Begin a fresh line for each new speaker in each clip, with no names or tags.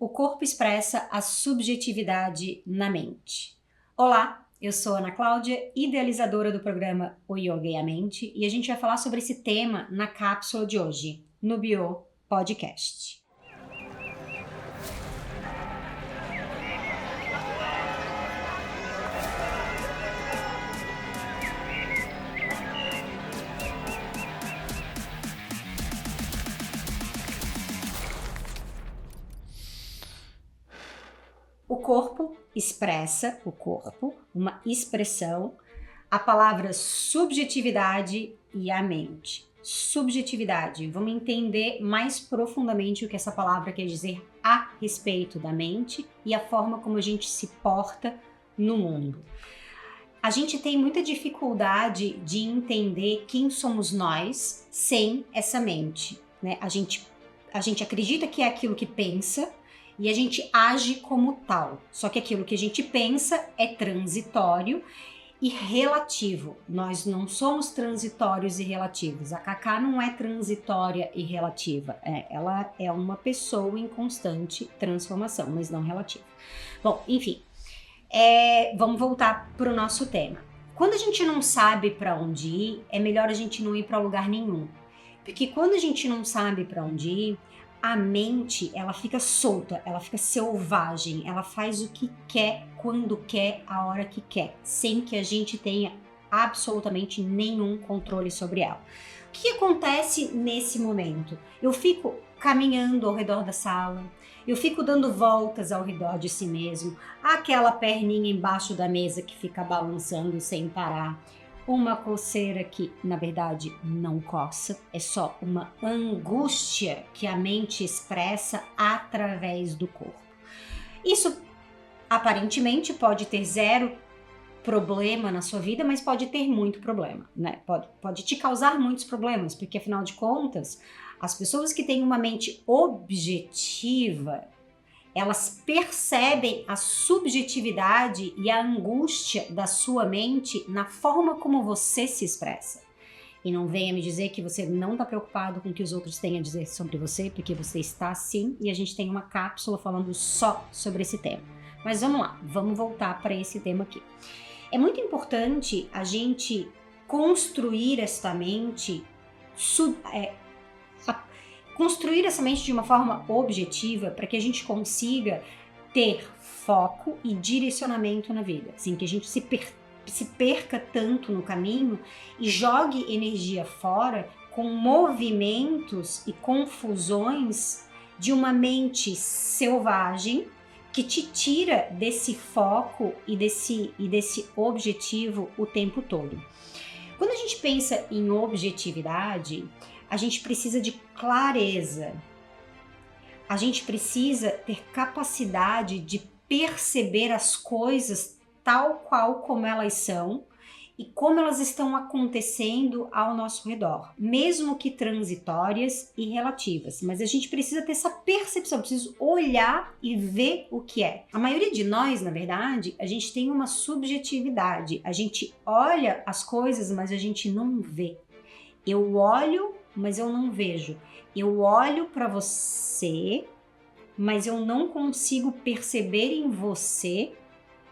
O corpo expressa a subjetividade na mente. Olá, eu sou Ana Cláudia, idealizadora do programa O Yoga e a Mente, e a gente vai falar sobre esse tema na cápsula de hoje, no Bio Podcast. O corpo expressa, uma expressão, a palavra subjetividade e a mente. Subjetividade, vamos entender mais profundamente o que essa palavra quer dizer a respeito da mente e a forma como a gente se porta no mundo. A gente tem muita dificuldade de entender quem somos nós sem essa mente, né? A gente acredita que é aquilo que pensa, e a gente age como tal. Só que aquilo que a gente pensa é transitório e relativo. Nós não somos transitórios e relativos. A Cacá não é transitória e relativa. Ela é uma pessoa em constante transformação, mas não relativa. Bom, enfim, vamos voltar para o nosso tema. Quando a gente não sabe para onde ir, é melhor a gente não ir para lugar nenhum. Porque quando a gente não sabe para onde ir, a mente, ela fica solta, ela fica selvagem, ela faz o que quer, quando quer, a hora que quer, sem que a gente tenha absolutamente nenhum controle sobre ela. O que acontece nesse momento? Eu fico caminhando ao redor da sala, eu fico dando voltas ao redor de si mesmo, aquela perninha embaixo da mesa que fica balançando sem parar, uma coceira que, na verdade, não coça, é só uma angústia que a mente expressa através do corpo. Isso, aparentemente, pode ter zero problema na sua vida, mas pode ter muito problema, né? Pode te causar muitos problemas, porque, afinal de contas, as pessoas que têm uma mente objetiva, elas percebem a subjetividade e a angústia da sua mente na forma como você se expressa. E não venha me dizer que você não está preocupado com o que os outros têm a dizer sobre você, porque você está sim, e a gente tem uma cápsula falando só sobre esse tema. Mas vamos lá, vamos voltar para esse tema aqui. É muito importante a gente construir essa mente de uma forma objetiva para que a gente consiga ter foco e direcionamento na vida, assim, que a gente se perca tanto no caminho e jogue energia fora com movimentos e confusões de uma mente selvagem que te tira desse foco e desse objetivo o tempo todo. Quando a gente pensa em objetividade, a gente precisa de clareza, a gente precisa ter capacidade de perceber as coisas tal qual como elas são e como elas estão acontecendo ao nosso redor, mesmo que transitórias e relativas, mas a gente precisa ter essa percepção, precisa olhar e ver o que é. A maioria de nós, na verdade, a gente tem uma subjetividade, a gente olha as coisas, mas a gente não vê. Eu olho, mas eu não vejo. Eu olho para você, mas eu não consigo perceber em você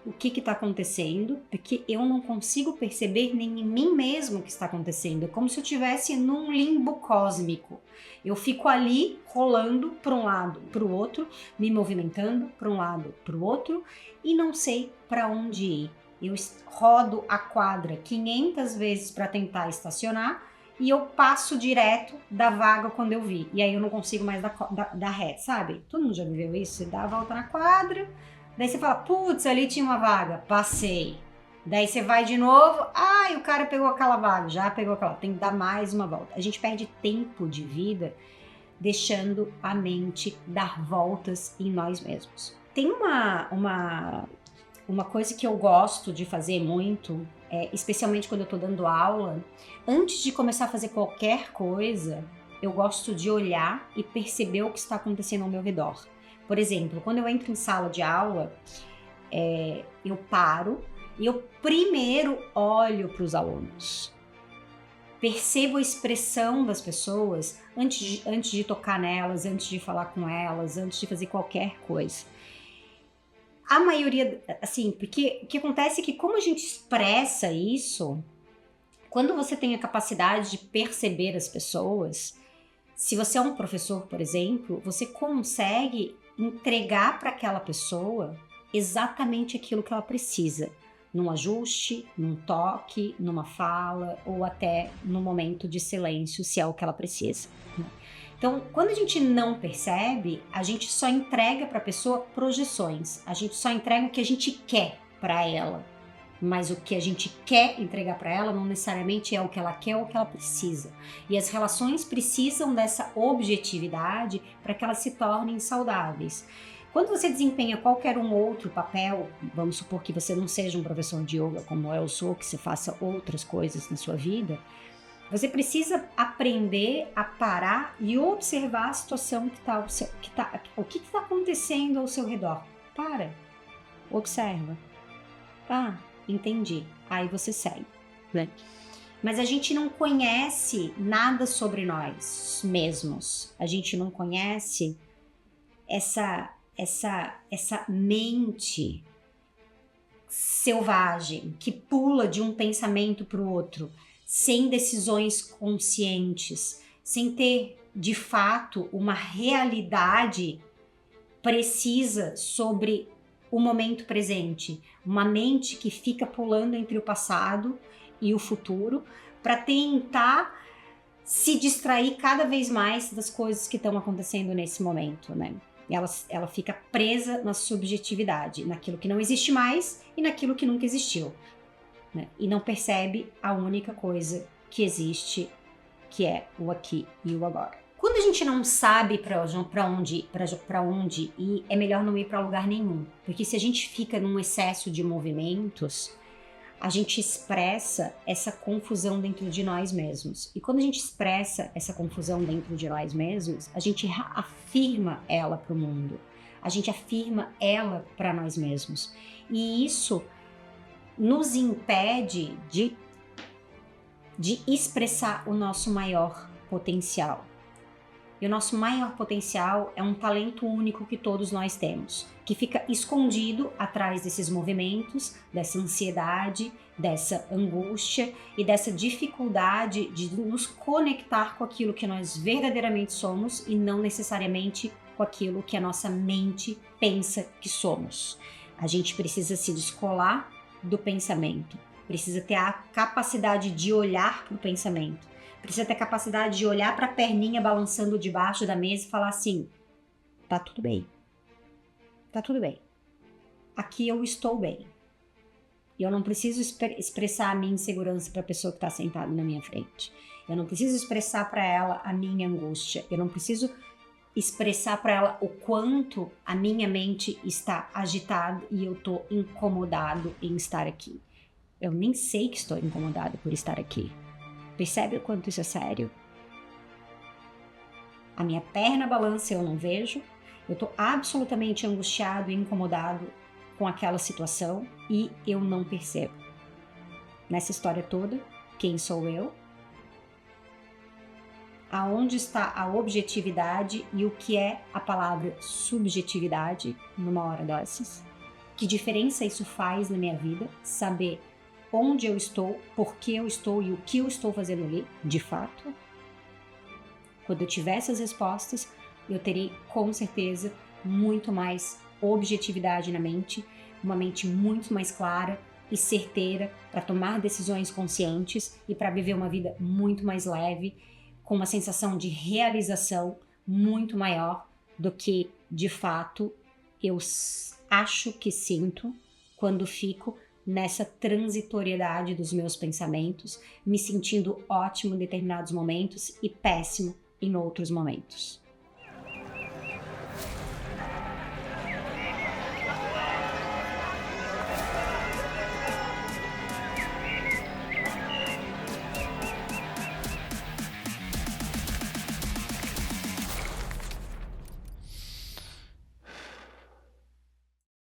o que está acontecendo, porque eu não consigo perceber nem em mim mesmo o que está acontecendo. É como se eu estivesse num limbo cósmico. Eu fico ali rolando para um lado, para o outro, me movimentando para um lado, para o outro e não sei para onde ir. Eu rodo a quadra 500 vezes para tentar estacionar, e eu passo direto da vaga quando eu vi. E aí eu não consigo mais dar ré, sabe? Todo mundo já viveu isso? Você dá a volta na quadra, daí você fala, putz, ali tinha uma vaga, passei. Daí você vai de novo, o cara pegou aquela vaga, já pegou aquela, tem que dar mais uma volta. A gente perde tempo de vida deixando a mente dar voltas em nós mesmos. Tem uma coisa que eu gosto de fazer muito, especialmente quando eu tô dando aula, antes de começar a fazer qualquer coisa, eu gosto de olhar e perceber o que está acontecendo ao meu redor. Por exemplo, quando eu entro em sala de aula, eu paro e eu primeiro olho para os alunos. percebo a expressão das pessoas antes de tocar nelas, antes de falar com elas, antes de fazer qualquer coisa. A maioria, assim, porque o que acontece é que como a gente expressa isso, quando você tem a capacidade de perceber as pessoas, se você é um professor, por exemplo, você consegue entregar para aquela pessoa exatamente aquilo que ela precisa, num ajuste, num toque, numa fala ou até no momento de silêncio, se é o que ela precisa, né? Então, quando a gente não percebe, a gente só entrega para a pessoa projeções, a gente só entrega o que a gente quer para ela, mas o que a gente quer entregar para ela não necessariamente é o que ela quer ou o que ela precisa. E as relações precisam dessa objetividade para que elas se tornem saudáveis. Quando você desempenha qualquer um outro papel, vamos supor que você não seja um professor de yoga como eu sou, que você faça outras coisas na sua vida, você precisa aprender a parar e observar a situação o que está acontecendo ao seu redor. Para, observa. Ah, entendi. Aí você segue, né? Mas a gente não conhece nada sobre nós mesmos. A gente não conhece essa mente selvagem que pula de um pensamento para o outro, sem decisões conscientes, sem ter de fato uma realidade precisa sobre o momento presente, uma mente que fica pulando entre o passado e o futuro para tentar se distrair cada vez mais das coisas que estão acontecendo nesse momento, né? Ela fica presa na subjetividade, naquilo que não existe mais e naquilo que nunca existiu, né? E não percebe a única coisa que existe, que é o aqui e o agora. Quando a gente não sabe para onde ir, é melhor não ir para lugar nenhum, porque se a gente fica num excesso de movimentos, a gente expressa essa confusão dentro de nós mesmos. E quando a gente expressa essa confusão dentro de nós mesmos, a gente afirma ela para o mundo. A gente afirma ela para nós mesmos. E isso nos impede de expressar o nosso maior potencial. E o nosso maior potencial é um talento único que todos nós temos, que fica escondido atrás desses movimentos, dessa ansiedade, dessa angústia e dessa dificuldade de nos conectar com aquilo que nós verdadeiramente somos e não necessariamente com aquilo que a nossa mente pensa que somos. A gente precisa se descolar do pensamento, precisa ter a capacidade de olhar para o pensamento. Precisa ter a capacidade de olhar para a perninha balançando debaixo da mesa e falar assim: tá tudo bem. Tá tudo bem. Aqui eu estou bem. E eu não preciso expressar a minha insegurança para a pessoa que está sentada na minha frente. Eu não preciso expressar para ela a minha angústia. Eu não preciso expressar para ela o quanto a minha mente está agitada e eu estou incomodado em estar aqui. Eu nem sei que estou incomodado por estar aqui. Percebe o quanto isso é sério? A minha perna balança e eu não vejo. Eu tô absolutamente angustiado e incomodado com aquela situação e eu não percebo. Nessa história toda, quem sou eu? Aonde está a objetividade e o que é a palavra subjetividade numa hora dessas? Que diferença isso faz na minha vida? Saber onde eu estou, por que eu estou e o que eu estou fazendo ali, de fato. Quando eu tiver essas respostas, eu terei com certeza muito mais objetividade na mente, uma mente muito mais clara e certeira para tomar decisões conscientes e para viver uma vida muito mais leve, com uma sensação de realização muito maior do que, de fato, eu acho que sinto quando fico nessa transitoriedade dos meus pensamentos, me sentindo ótimo em determinados momentos e péssimo em outros momentos.